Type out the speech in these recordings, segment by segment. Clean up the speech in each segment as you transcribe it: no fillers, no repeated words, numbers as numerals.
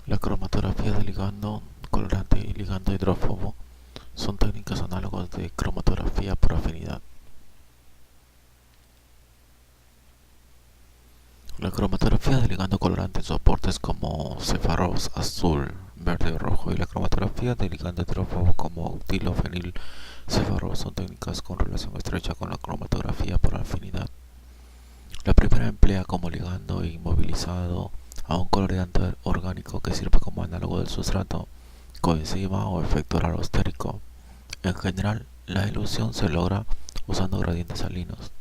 La cromatografía de ligando colorante y ligando hidrófobo son técnicas análogas de cromatografía por afinidad. La cromatografía de ligando colorante en soportes como cefarros azul, verde o rojo y la cromatografía de ligando hidrófobo como tilofenil cefarro son técnicas con relación estrecha con la cromatografía por afinidad. La primera emplea como ligando inmovilizado a un coloreante orgánico que sirve como análogo del sustrato, coenzima o efecto rarostérico. En general, la dilución se logra usando gradientes salinos.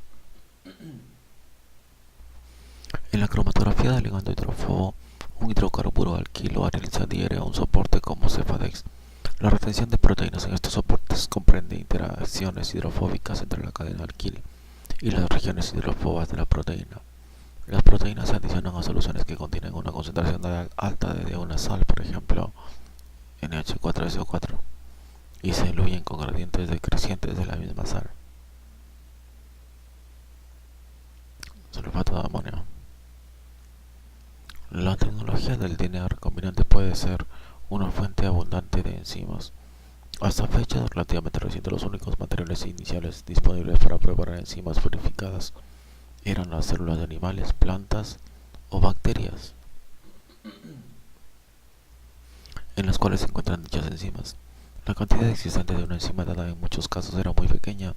En la cromatografía de ligando hidrófobo, un hidrocarburo alquilo aryl se adhiere a un soporte como Cefadex. La retención de proteínas en estos soportes comprende interacciones hidrofóbicas entre la cadena alquil y las regiones hidrófobas de la proteína. Las proteínas se adicionan a soluciones que contienen una concentración alta de una sal, por ejemplo NH4SO4, y se diluyen con gradientes decrecientes de la misma sal. Sulfato de amonio. La tecnología del DNA recombinante puede ser una fuente abundante de enzimas. Hasta fechas relativamente recientes, los únicos materiales iniciales disponibles para preparar enzimas purificadas eran las células de animales, plantas o bacterias, en las cuales se encuentran dichas enzimas. La cantidad existente de una enzima dada en muchos casos era muy pequeña,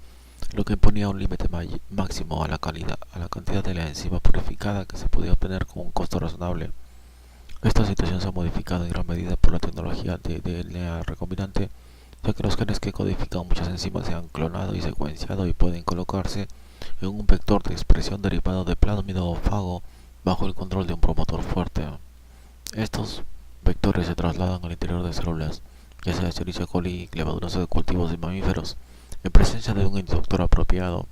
lo que imponía un límite máximo a la cantidad de la enzima purificada que se podía obtener con un costo razonable. Esta situación se ha modificado en gran medida por la tecnología de DNA recombinante, ya que los genes que codifican muchas enzimas se han clonado y secuenciado y pueden colocarse en un vector de expresión derivado de plásmido fago bajo el control de un promotor fuerte. Estos vectores se trasladan al interior de células, ya sea Escherichia coli, levaduras de cultivos y mamíferos, en presencia de un inductor apropiado.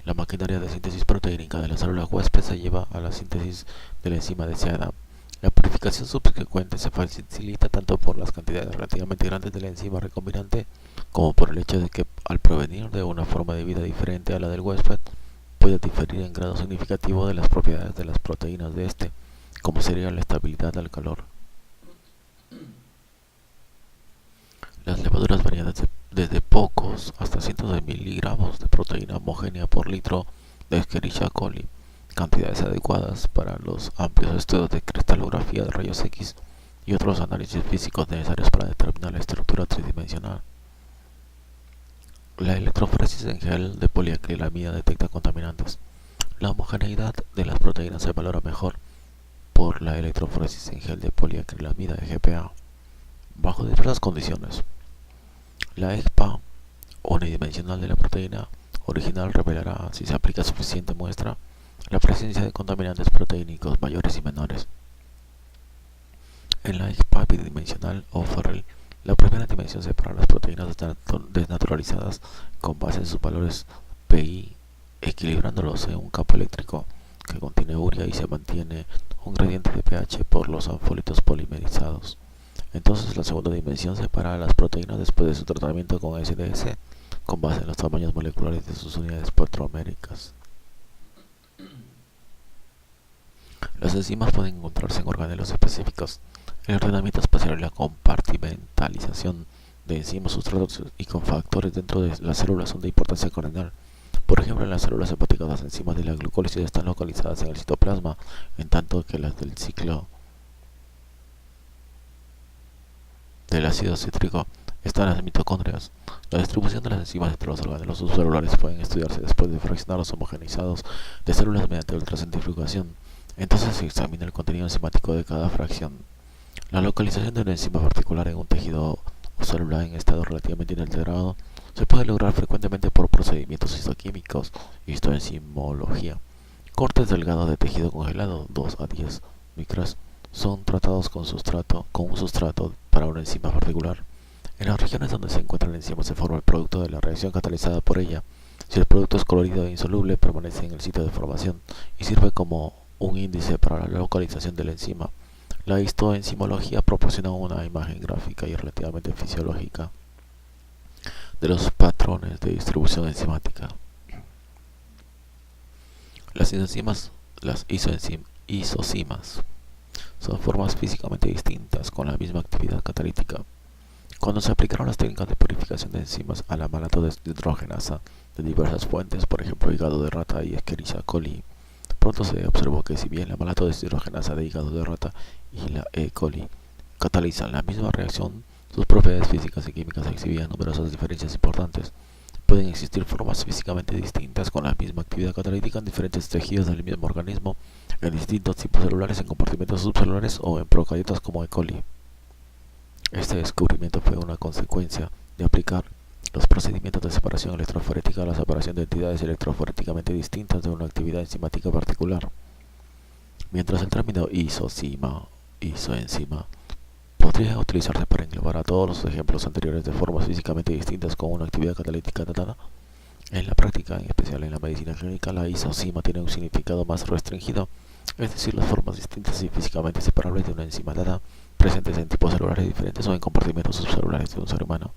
La maquinaria de síntesis proteínica de la célula huésped se lleva a la síntesis de la enzima deseada. La purificación subsecuente se facilita tanto por las cantidades relativamente grandes de la enzima recombinante como por el hecho de que, al provenir de una forma de vida diferente a la del huésped, puede diferir en grado significativo de las propiedades de las proteínas de este, como sería la estabilidad al calor. Las levaduras varían desde pocos hasta cientos de miligramos de proteína homogénea por litro de Escherichia coli, cantidades adecuadas para los amplios estudios de cristalografía de rayos X y otros análisis físicos necesarios para determinar la estructura tridimensional. La electroforesis en gel de poliacrilamida detecta contaminantes. La homogeneidad de las proteínas se valora mejor por la electroforesis en gel de poliacrilamida (EGPA) bajo diversas condiciones. La EGPA unidimensional de la proteína original revelará, si se aplica suficiente muestra, la presencia de contaminantes proteínicos mayores y menores. En la EGPA bidimensional o Farrell, la primera dimensión separa las proteínas desnaturalizadas con base en sus valores PI, equilibrándolos en un campo eléctrico que contiene urea y se mantiene un gradiente de pH por los anfolitos polimerizados. Entonces la segunda dimensión separa las proteínas después de su tratamiento con SDS con base en los tamaños moleculares de sus unidades petroméricas. Las enzimas pueden encontrarse en organelos específicos. El ordenamiento espacial y la compartimentalización de enzimas, sustratos y cofactores dentro de las células son de importancia cardinal. Por ejemplo, en las células hepáticas las enzimas de la glucólisis están localizadas en el citoplasma, en tanto que las del ciclo del ácido cítrico están en las mitocondrias. La distribución de las enzimas entre los organelos subcelulares pueden estudiarse después de fraccionarlos homogenizados de células mediante ultracentrifugación. Entonces se examina el contenido enzimático de cada fracción. La localización de una enzima particular en un tejido o célula en estado relativamente inalterado se puede lograr frecuentemente por procedimientos histoquímicos, histoenzimología. Cortes delgados de tejido congelado, 2 a 10 micras, son tratados con un sustrato para una enzima particular. En las regiones donde se encuentra la enzima se forma el producto de la reacción catalizada por ella. Si el producto es colorido e insoluble, permanece en el sitio de formación y sirve como un índice para la localización de la enzima. La histoenzimología proporciona una imagen gráfica y relativamente fisiológica de los patrones de distribución enzimática. Las isocimas son formas físicamente distintas con la misma actividad catalítica. Cuando se aplicaron las técnicas de purificación de enzimas a la malato deshidrogenasa de diversas fuentes, por ejemplo hígado de rata y Escherichia coli, pronto se observó que si bien la malato deshidrogenasa de hígado de rata y la E. coli catalizan la misma reacción, sus propiedades físicas y químicas exhibían numerosas diferencias importantes. Pueden existir formas físicamente distintas con la misma actividad catalítica en diferentes tejidos del mismo organismo, en distintos tipos celulares, en compartimentos subcelulares o en procariotas como E. coli. Este descubrimiento fue una consecuencia de aplicar los procedimientos de separación electroforética a la separación de entidades electroforéticamente distintas de una actividad enzimática particular. Mientras el término isoenzima podría utilizarse para englobar a todos los ejemplos anteriores de formas físicamente distintas con una actividad catalítica datada, en la práctica, en especial en la medicina clínica, la isoenzima tiene un significado más restringido, es decir, las formas distintas y físicamente separables de una enzima dada, presentes en tipos celulares diferentes o en compartimentos subcelulares de un ser humano.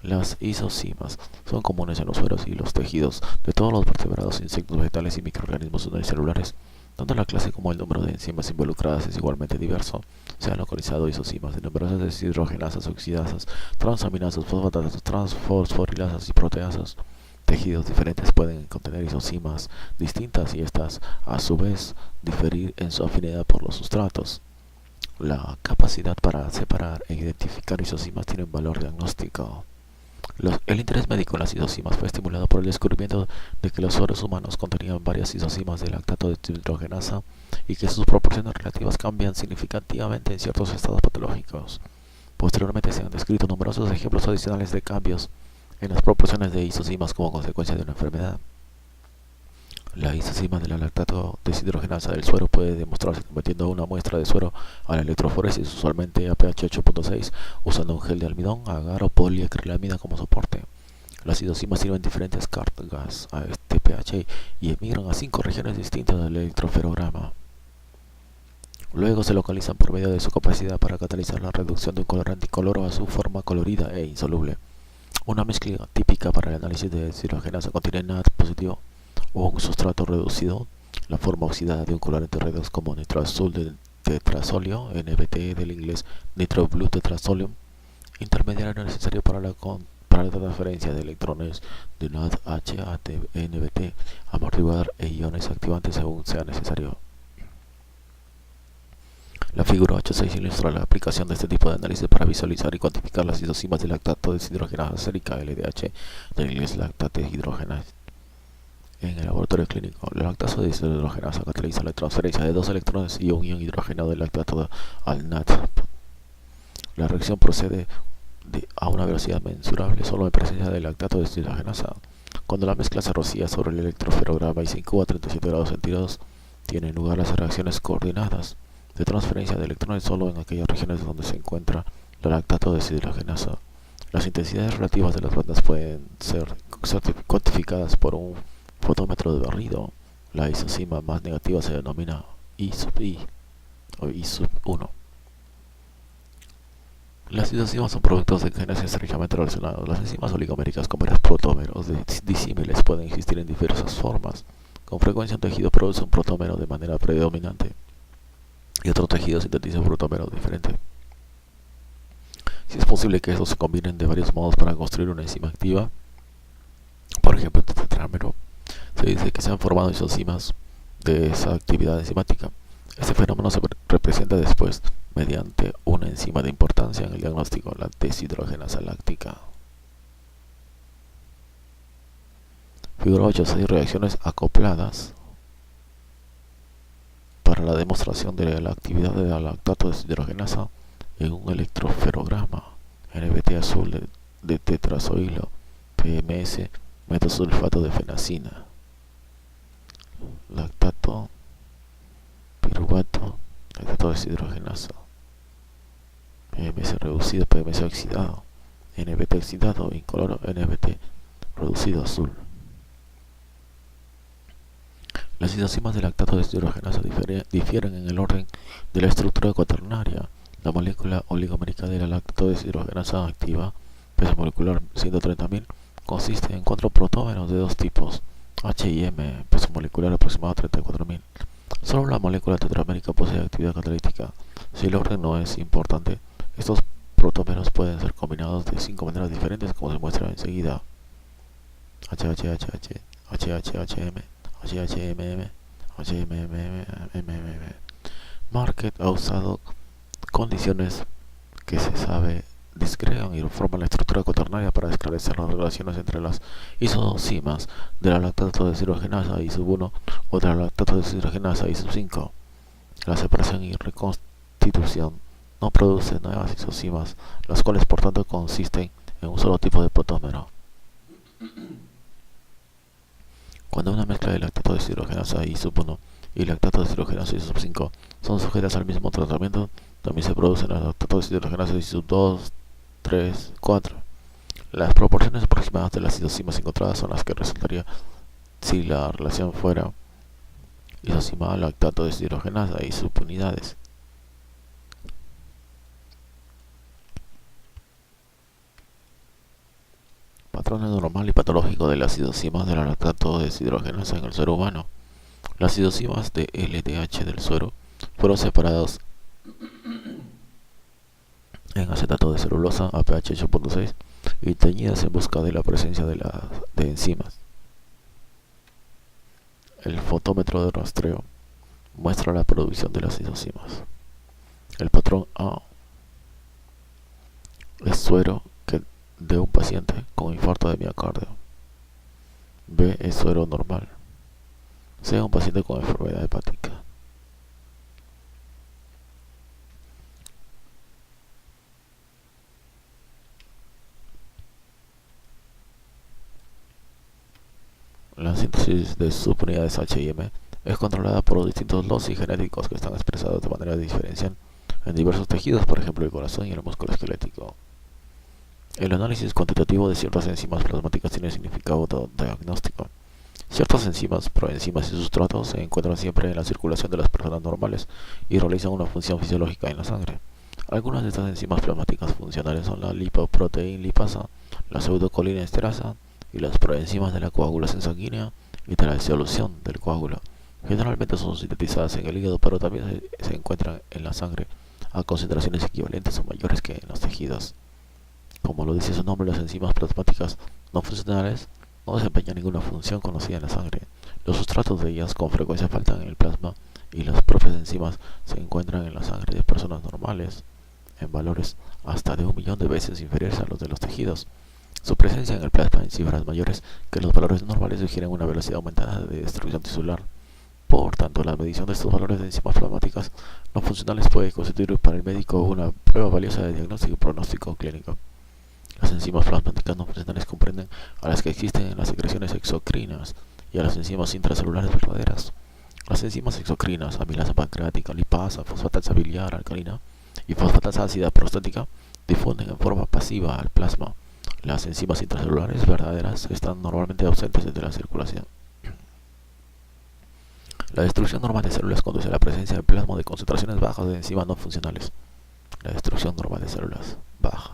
Las isoenzimas son comunes en los sueros y los tejidos de todos los vertebrados, insectos, vegetales y microorganismos unicelulares. Tanto la clase como el número de enzimas involucradas es igualmente diverso. Se han localizado isoenzimas de numerosas deshidrogenasas, oxidasas, transaminasas, fosfatasas, transfosforilasas y proteasas. Tejidos diferentes pueden contener isoenzimas distintas y estas, a su vez, diferir en su afinidad por los sustratos. La capacidad para separar e identificar isoenzimas tiene un valor diagnóstico. El interés médico en las isoenzimas fue estimulado por el descubrimiento de que los sueros humanos contenían varias isoenzimas de lactato deshidrogenasa y que sus proporciones relativas cambian significativamente en ciertos estados patológicos. Posteriormente se han descrito numerosos ejemplos adicionales de cambios en las proporciones de isoenzimas como consecuencia de una enfermedad. La isoenzima de la lactato deshidrogenasa del suero puede demostrarse sometiendo una muestra de suero a la electroforesis, usualmente a pH 8.6, usando un gel de almidón, agar o poliacrilamida como soporte. Las isoenzimas sirven diferentes cargas a este pH y emigran a 5 regiones distintas del electroferograma. Luego se localizan por medio de su capacidad para catalizar la reducción de un colorante incoloro a su forma colorida e insoluble. Una mezcla típica para el análisis de deshidrogenasa contiene NAD positivo o un sustrato reducido, la forma oxidada de un colorante redox como nitroazul de tetrazolio, NBT del inglés Nitro Blue Tetrazolium, intermediario necesario para la transferencia de electrones de NADH a NBT, amortiguador e iones activantes según sea necesario. La figura 8.6 ilustra la aplicación de este tipo de análisis para visualizar y cuantificar las isoenzimas de lactato deshidrogenasa sérica LDH del inglés lactate deshidrogenase. En el laboratorio clínico, la lactato deshidrogenasa cataliza la transferencia de 2 electrones y un ion hidrógeno del lactato al NAD. La reacción procede a una velocidad mensurable solo en presencia de lactato deshidrogenasa. Cuando la mezcla se rocía sobre el electroferograma y se incuba a 37 grados centígrados, tienen lugar las reacciones coordinadas de transferencia de electrones solo en aquellas regiones donde se encuentra la lactato deshidrogenasa. Las intensidades relativas de las bandas pueden ser cuantificadas por un fotómetro de barrido. La isoenzima más negativa se denomina I sub I o I sub 1. Las isoenzimas son productos de genes estrechamente relacionados. Las enzimas oligoméricas con varios protómeros disímiles pueden existir en diversas formas. Con frecuencia un tejido produce un protómero de manera predominante y otro tejido sintetiza un protómero diferente. Si es posible que estos se combinen de varios modos para construir una enzima activa, por ejemplo el tetrámero, se dice que se han formado isoenzimas de esa actividad enzimática. Este fenómeno se representa después mediante una enzima de importancia en el diagnóstico, la deshidrogenasa láctica. Figura 8.6 reacciones acopladas para la demostración de la actividad de la lactato deshidrogenasa en un electroferograma. NBT azul de tetrazoilo, PMS, metosulfato de fenacina. Lactato, piruvato, lactato deshidrogenasa. PMS reducido, PMS oxidado. NBT oxidado, incoloro, NBT reducido azul. Las isoenzimas de lactato deshidrogenasa difieren en el orden de la estructura cuaternaria. La molécula oligomérica de la lactato deshidrogenasa activa, peso molecular 130.000, consiste en 4 protómeros de 2 tipos, H y M, peso molecular aproximado a 34.000. Solo la molécula tetramérica posee actividad catalítica. Si el orden no es importante, estos protómeros pueden ser combinados de 5 maneras diferentes, como se muestra enseguida. HHHH, HHHM, HHMM, HMMM. Market ha usado condiciones que se sabe descrean y forman la estructura cuaternaria para esclarecer las relaciones entre las isocimas de la lactato deshidrogenasa I sub 1 o de la lactato deshidrogenasa I sub 5. La separación y reconstitución no produce nuevas isocimas, las cuales por tanto consisten en un solo tipo de protómero. Cuando una mezcla de lactato deshidrogenasa I sub 1 y lactato deshidrogenasa I sub 5 son sujetas al mismo tratamiento, también se producen las lactato deshidrogenasa I sub 2, 3, 4. Las proporciones aproximadas de las isocimas encontradas son las que resultaría si la relación fuera isocima lactato deshidrogenasa y subunidades. Patrón normal y patológico de las isocimas de la lactato deshidrogenasa en el suero humano. Las isocimas de LDH del suero fueron separadas en acetato de celulosa a pH 8.6 y teñidas en busca de la presencia de enzimas. El fotómetro de rastreo muestra la producción de las isocimas. El patrón A es suero de un paciente con infarto de miocardio. B es suero normal. C un paciente con enfermedad hepática. La síntesis de subunidades H y M es controlada por los distintos loci genéticos que están expresados de manera diferencial en diversos tejidos, por ejemplo el corazón y el músculo esquelético. El análisis cuantitativo de ciertas enzimas plasmáticas tiene significado diagnóstico. Ciertas enzimas, proenzimas y sustratos se encuentran siempre en la circulación de las personas normales y realizan una función fisiológica en la sangre. Algunas de estas enzimas plasmáticas funcionales son la lipoproteína lipasa, la pseudocolinesteraza y las proenzimas de la coagulación sanguínea y de la disolución del coágulo. Generalmente son sintetizadas en el hígado, pero también se encuentran en la sangre a concentraciones equivalentes o mayores que en los tejidos. Como lo dice su nombre, las enzimas plasmáticas no funcionales no desempeñan ninguna función conocida en la sangre. Los sustratos de ellas con frecuencia faltan en el plasma y las propias enzimas se encuentran en la sangre de personas normales en valores hasta de 1.000.000 de veces inferiores a los de los tejidos. Su presencia en el plasma en cifras mayores que los valores normales sugieren una velocidad aumentada de destrucción tisular. Por tanto, la medición de estos valores de enzimas plasmáticas no funcionales puede constituir para el médico una prueba valiosa de diagnóstico y pronóstico clínico. Las enzimas plasmáticas no funcionales comprenden a las que existen en las secreciones exocrinas y a las enzimas intracelulares verdaderas. Las enzimas exocrinas, amilasa pancreática, lipasa, fosfatasa biliar alcalina y fosfatasa ácida prostática, difunden en forma pasiva al plasma. Las enzimas intracelulares verdaderas están normalmente ausentes de la circulación. La destrucción normal de células conduce a la presencia en plasma de concentraciones bajas de enzimas no funcionales. La destrucción normal de células baja.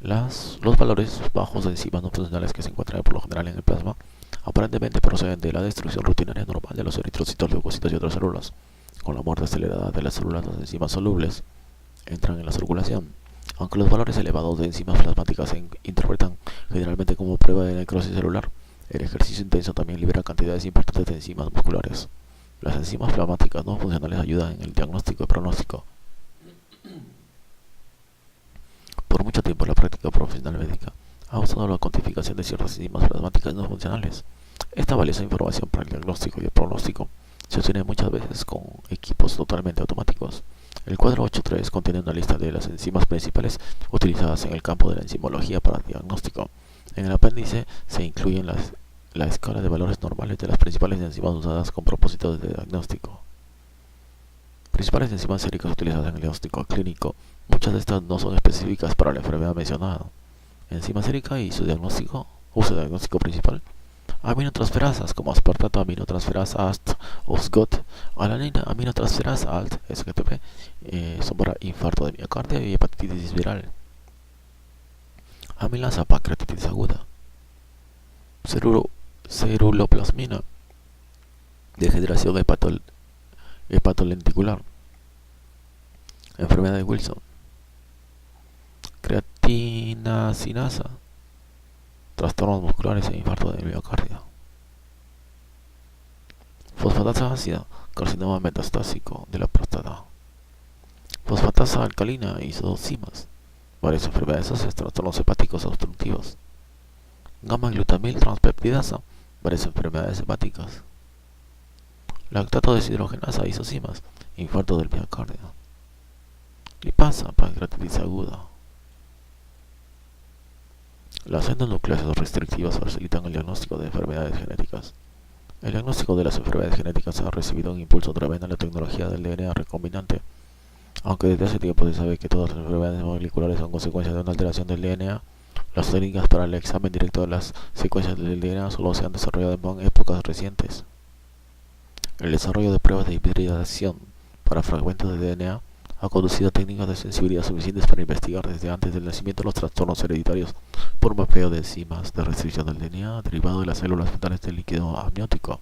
Los valores bajos de enzimas no funcionales que se encuentran por lo general en el plasma aparentemente proceden de la destrucción rutinaria normal de los eritrocitos, leucocitos y otras células. Con la muerte acelerada de las células, las enzimas solubles entran en la circulación. Aunque los valores elevados de enzimas plasmáticas se interpretan generalmente como prueba de necrosis celular, el ejercicio intenso también libera cantidades importantes de enzimas musculares. Las enzimas plasmáticas no funcionales ayudan en el diagnóstico y pronóstico. Por mucho tiempo la práctica profesional médica ha usado la cuantificación de ciertas enzimas plasmáticas no funcionales. Esta valiosa información para el diagnóstico y el pronóstico se obtiene muchas veces con equipos totalmente automáticos. El cuadro 8.3 contiene una lista de las enzimas principales utilizadas en el campo de la enzimología para diagnóstico. En el apéndice se incluyen la escala de valores normales de las principales enzimas usadas con propósitos de diagnóstico. Principales enzimas séricas utilizadas en el diagnóstico clínico. Muchas de estas no son específicas para la enfermedad mencionada. Enzima sérica y su uso diagnóstico principal. Aminotransferasas como aspartato aminotransferasa AST o SGOT, alanina aminotransferasa ALT, SGTP, son para infarto de miocardio y hepatitis viral. Amilasa pancreatitis aguda. Ceruloplasmina, degeneración hepatolenticular. enfermedad de Wilson, creatinacinasa, trastornos musculares e infarto del miocardio, fosfatasa ácida, carcinoma metastásico de la próstata, fosfatasa alcalina, isocimas, varias enfermedades óseas, trastornos hepáticos obstructivos, gamma glutamil transpeptidasa, varias enfermedades hepáticas, lactato deshidrogenasa, isocimas, infarto del miocardio, lipasa, pancreatitis aguda. Las endonucleasas restrictivas facilitan el diagnóstico de enfermedades genéticas. El diagnóstico de las enfermedades genéticas ha recibido un impulso tremendo en la tecnología del DNA recombinante. Aunque desde hace tiempo se sabe que todas las enfermedades moleculares son consecuencia de una alteración del DNA, las técnicas para el examen directo de las secuencias del DNA solo se han desarrollado en épocas recientes. El desarrollo de pruebas de hibridación para fragmentos de DNA ha conducido a técnicas de sensibilidad suficientes para investigar desde antes del nacimiento los trastornos hereditarios por mapeo de enzimas de restricción del DNA derivado de las células fetales del líquido amniótico.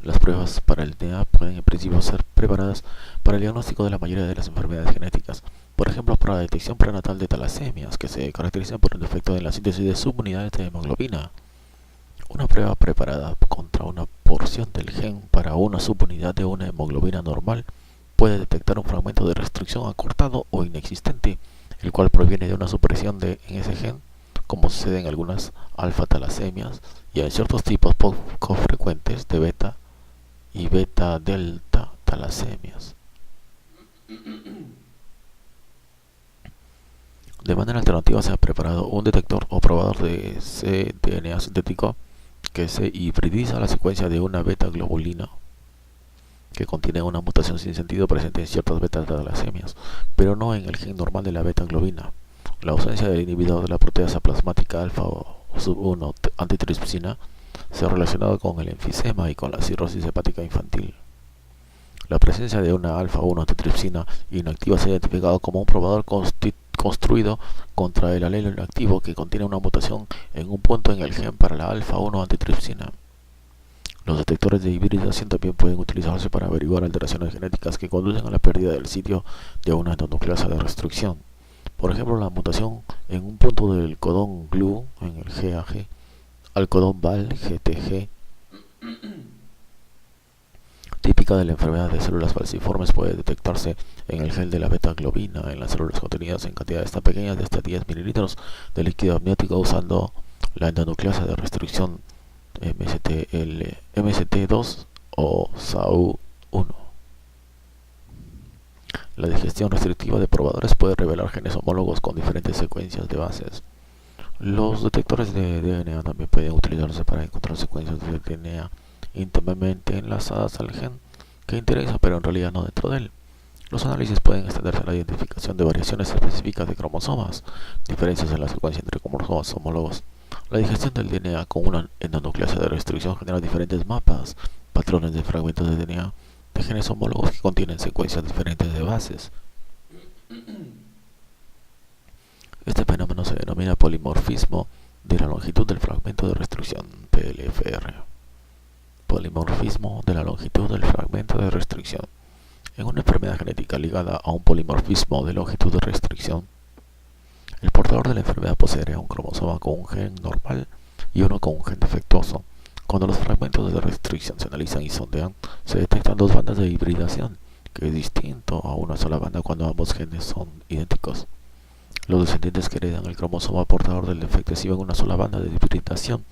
Las pruebas para el DNA pueden en principio ser preparadas para el diagnóstico de la mayoría de las enfermedades genéticas, por ejemplo para la detección prenatal de talasemias, que se caracterizan por el defecto en la síntesis de subunidades de hemoglobina. Una prueba preparada contra una porción del gen para una subunidad de una hemoglobina normal puede detectar un fragmento de restricción acortado o inexistente, el cual proviene de una supresión en ese gen, como sucede en algunas alfa-talasemias y en ciertos tipos poco frecuentes de beta y beta-delta talasemias. De manera alternativa se ha preparado un detector o probador de cDNA sintético que se hibridiza la secuencia de una beta-globulina que contiene una mutación sin sentido presente en ciertas beta-talasemias, pero no en el gen normal de la beta-globina. La ausencia del inhibidor de la proteasa plasmática alfa o sub-1 antitripsina se ha relacionado con el enfisema y con la cirrosis hepática infantil. La presencia de una alfa-1 antitripsina inactiva se ha identificado como un probador construido contra el alelo inactivo que contiene una mutación en un punto en el gen para la alfa-1 antitripsina. Los detectores de hibridación también pueden utilizarse para averiguar alteraciones genéticas que conducen a la pérdida del sitio de una endonucleasa de restricción. Por ejemplo, la mutación en un punto del codón GLU en el GAG al codón VAL GTG, típica de la enfermedad de células falciformes, puede detectarse en el gel de la beta-globina en las células contenidas en cantidades tan pequeñas de hasta 10 mililitros de líquido amniótico usando la endonucleasa de restricción MST2 o SAU1. La digestión restrictiva de probadores puede revelar genes homólogos con diferentes secuencias de bases. Los detectores de DNA también pueden utilizarse para encontrar secuencias de DNA íntimamente enlazadas al gen que interesa, pero en realidad no dentro de él. Los análisis pueden extenderse a la identificación de variaciones específicas de cromosomas, diferencias en la secuencia entre cromosomas homólogos. La digestión del DNA con una endonucleasa de restricción genera diferentes mapas, patrones de fragmentos de DNA de genes homólogos que contienen secuencias diferentes de bases. Este fenómeno se denomina polimorfismo de la longitud del fragmento de restricción, PLFR. Polimorfismo de la longitud del fragmento de restricción. En una enfermedad genética ligada a un polimorfismo de longitud de restricción, el portador de la enfermedad poseerá un cromosoma con un gen normal y uno con un gen defectuoso. Cuando los fragmentos de restricción se analizan y sondean, se detectan dos bandas de hibridación, que es distinto a una sola banda cuando ambos genes son idénticos. Los descendientes que heredan el cromosoma portador del defecto exhiben una sola banda de hibridación,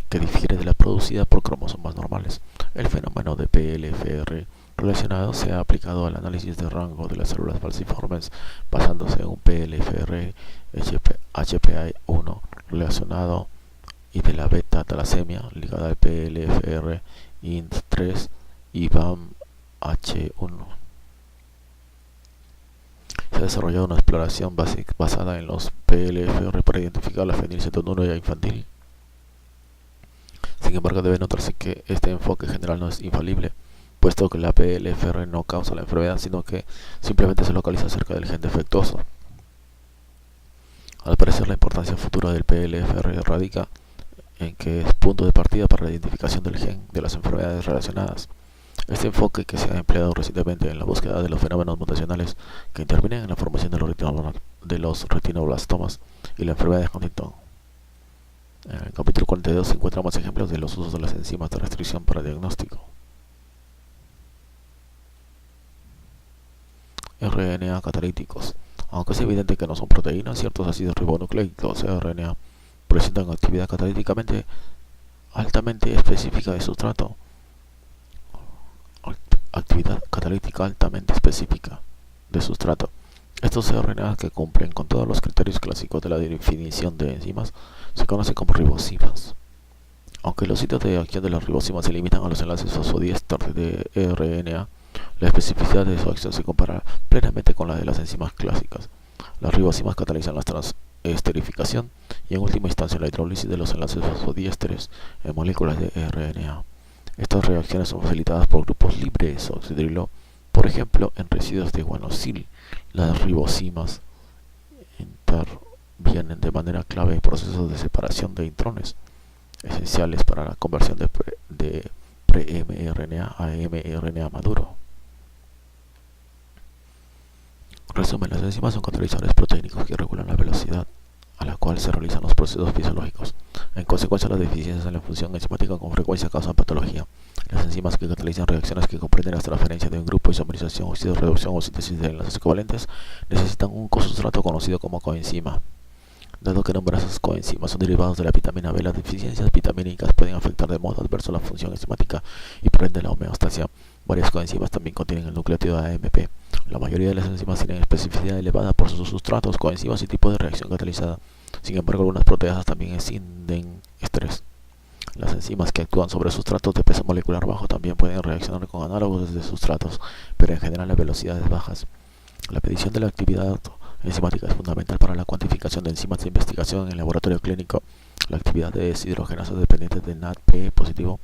que difiere de la producida por cromosomas normales. El fenómeno de PLFR relacionado se ha aplicado al análisis de rango de las células falciformes, basándose en un PLFR HPA1 relacionado y de la beta-talasemia ligada al PLFR INT3 y BAM-H1. Se ha desarrollado una exploración basada en los PLFR para identificar la fenilcetonúria infantil. Sin embargo, debe notarse que este enfoque general no es infalible, puesto que la PLFR no causa la enfermedad, sino que simplemente se localiza cerca del gen defectuoso. Al parecer, la importancia futura del PLFR radica en que es punto de partida para la identificación del gen de las enfermedades relacionadas. Este enfoque, que se ha empleado recientemente en la búsqueda de los fenómenos mutacionales que intervienen en la formación de los retinoblastomas y la enfermedad de Huntington. En el capítulo 42 se encuentran más ejemplos de los usos de las enzimas de restricción para diagnóstico. RNA catalíticos. Aunque es evidente que no son proteínas, ciertos ácidos ribonucleicos RNA presentan actividad catalíticamente altamente específica de sustrato. Actividad catalítica altamente específica de sustrato. Estos RNA, que cumplen con todos los criterios clásicos de la definición de enzimas, se conocen como ribosimas. Aunque los sitios de acción de las ribosimas se limitan a los enlaces fosfodiéster de RNA, la especificidad de su acción se compara plenamente con la de las enzimas clásicas. Las ribosimas catalizan la transesterificación y en última instancia la hidrólisis de los enlaces fosfodiésteres en moléculas de RNA. Estas reacciones son facilitadas por grupos libres oxidrilo, por ejemplo en residuos de guanosil. Las ribosimas intervienen de manera clave en procesos de separación de intrones, esenciales para la conversión de pre-mRNA a mRNA maduro. Resumen: las enzimas son catalizadores proteínicos que regulan la velocidad a la cual se realizan los procesos fisiológicos. En consecuencia, las deficiencias en la función enzimática con frecuencia causan patología. Las enzimas que catalizan reacciones que comprenden la transferencia de un grupo, isomerización, oxidorreducción o síntesis de enlaces covalentes, necesitan un cosustrato conocido como coenzima. Dado que numerosas coenzimas son derivados de la vitamina B, las deficiencias vitamínicas pueden afectar de modo adverso la función enzimática y por ende la homeostasia. Varias coenzimas también contienen el nucleótido AMP. La mayoría de las enzimas tienen especificidad elevada por sus sustratos, coenzimas y tipo de reacción catalizada. Sin embargo, algunas proteasas también escinden estrés. Las enzimas que actúan sobre sustratos de peso molecular bajo también pueden reaccionar con análogos de sustratos, pero en general a velocidades bajas. La medición de la actividad enzimática es fundamental para la cuantificación de enzimas de investigación en el laboratorio clínico. La actividad de deshidrogenasas dependientes de NADP positivo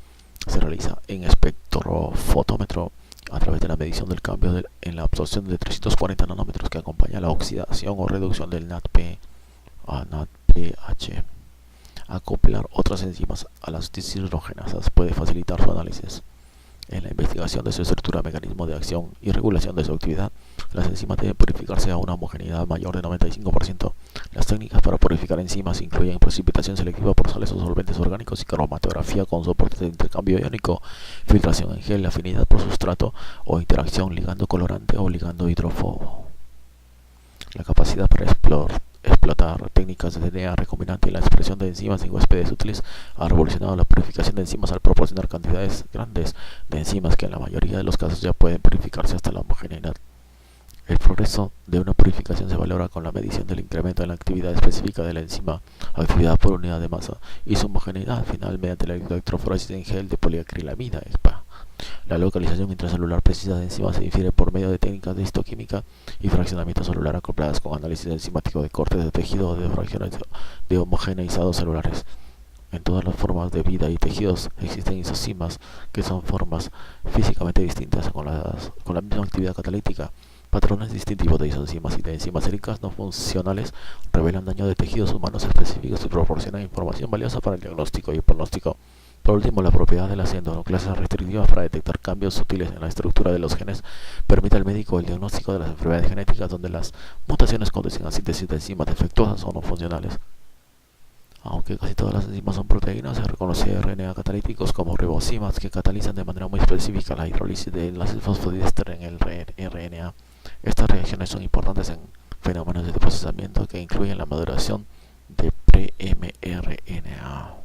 se realiza en espectrofotómetro a través de la medición del cambio en la absorción de 340 nanómetros que acompaña la oxidación o reducción del NADP a NADPH. Acoplar otras enzimas a las deshidrogenasas puede facilitar su análisis. En la investigación de su estructura, mecanismo de acción y regulación de su actividad, las enzimas deben purificarse a una homogeneidad mayor de 95%. Las técnicas para purificar enzimas incluyen precipitación selectiva por sales o solventes orgánicos y cromatografía con soportes de intercambio iónico, filtración en gel, afinidad por sustrato o interacción ligando colorante o ligando hidrófobo. La capacidad para explotar técnicas de DNA recombinante y la expresión de enzimas en huéspedes útiles ha revolucionado la purificación de enzimas al proporcionar cantidades grandes de enzimas que en la mayoría de los casos ya pueden purificarse hasta la homogeneidad. El progreso de una purificación se valora con la medición del incremento en la actividad específica de la enzima, actividad por unidad de masa, y su homogeneidad final mediante la electroforesis en gel de poliacrilamida (ECPA). La localización intracelular precisa de enzimas se infiere por medio de técnicas de histoquímica y fraccionamiento celular acopladas con análisis enzimático de cortes de tejido o de fracciones de homogeneizados celulares. En todas las formas de vida y tejidos existen isocimas, que son formas físicamente distintas con la misma actividad catalítica. Patrones distintivos de isoncimas y de enzimas séricas no funcionales revelan daño de tejidos humanos específicos y proporcionan información valiosa para el diagnóstico y el pronóstico. Por último, la propiedad de las endonucleasas restrictivas para detectar cambios sutiles en la estructura de los genes permite al médico el diagnóstico de las enfermedades genéticas donde las mutaciones conducen a síntesis de enzimas defectuosas o no funcionales. Aunque casi todas las enzimas son proteínas, se reconoce RNA catalíticos como ribosimas que catalizan de manera muy específica la hidrólisis de enlaces fosfodiéster en el RNA. Estas reacciones son importantes en fenómenos de procesamiento que incluyen la maduración de pre-mRNA.